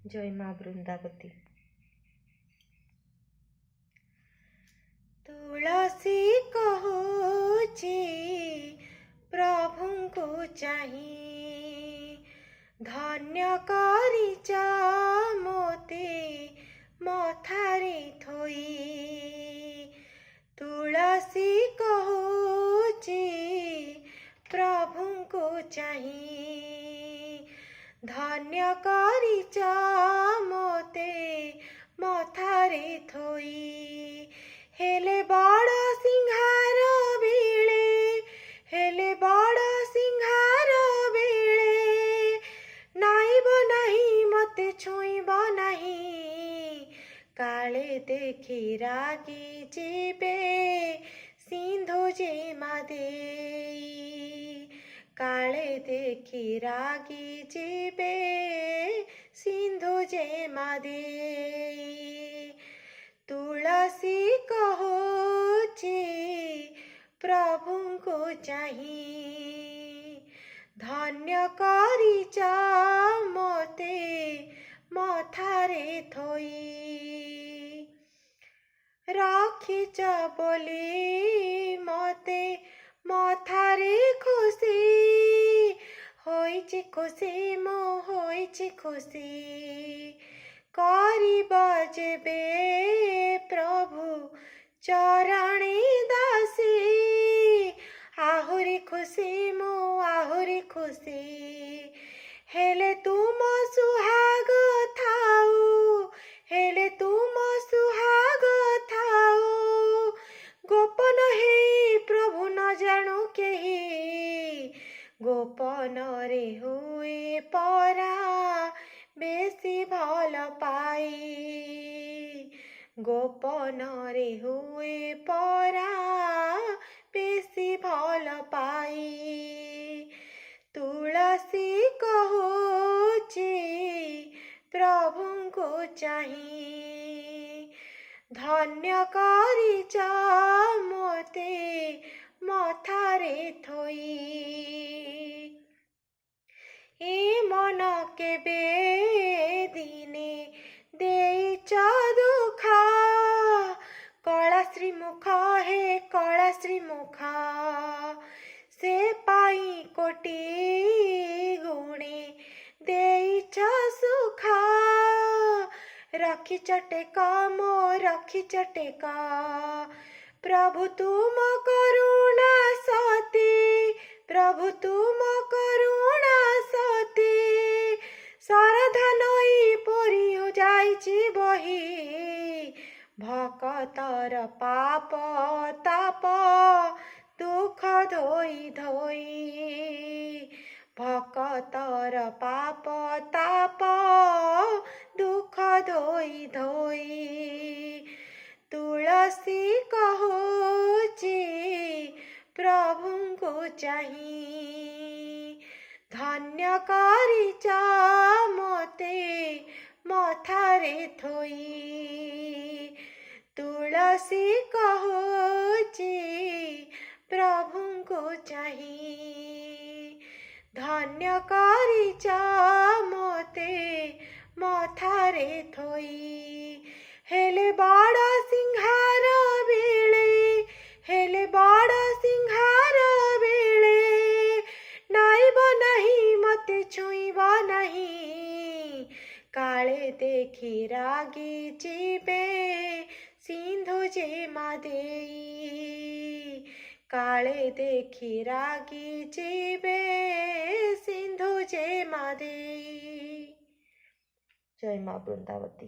जय माँ वृंदावती। तुलसी कहुची प्रभु को चाही, धन्य करिचा मोते मथारे थोई। तुलसी कहुची प्रभु को चाही, धन्य करिचा मोते मथारे थोई। हेले बड़ सिंहार बेले, हेले बड़ सिंहार बेले, नाइब नहीं मते छुईब नहीं। काले देखी रागी जीवे सिंधु जे मादेई, काले देखी रागी जीवे सिंधु जे मादेई। तुलसी कहुची प्रभु को चाही, धन्य करिचा मोते मथारे थोई। रखिच बोली मते मथारे खुशी, होइछि खुशी मो होइछि खुशी। करिब जेबे प्रभु चरणी दासी, आहुरी खुशी मो आहुरी खुशी। हेले तुम सुहाग थाऊ, हेले तुम सुहाग थाऊ। गोपन हे प्रभु न जाणु केही, गोपन रे हुए परा बेसी भल पाई। गोपन रे हुए परा बेसी भल पाई। तुलसी कहुची प्रभु को चाही, धन्य करिचा मोते मथारे थोई। ए मन केबे दिने देइच दुखा, कला श्रीमुख हे कला श्रीमुख। से पाई कोटि गुणे देइच सुखा, रखिच टेका मो रखिच टेका। प्रभु तुम करुणा सती, प्रभु तुम करुणा सती। शारदा नई परी हो जाइछि बही, भकतर पाप ताप दुख धोई धोई। भकतर पाप ताप दुख धोई धोई। तुलसी कहुची प्रभु को चाही, धन्य करिचा मोते मथारे थोई। तुलसी कहुची प्रभु को चाही, धन्य करिचा मोते मथारे थोई। हेले बड़ सिंहार बेले, हेले बड़ सिंहार बेले, नाइब नहीं मते छुईब नहीं। काले देखी रागी जीवे सिंधु जे मादेई, काले देखी रागी जीवे सिंधु जे मादेई। जय माँ वृंदावती।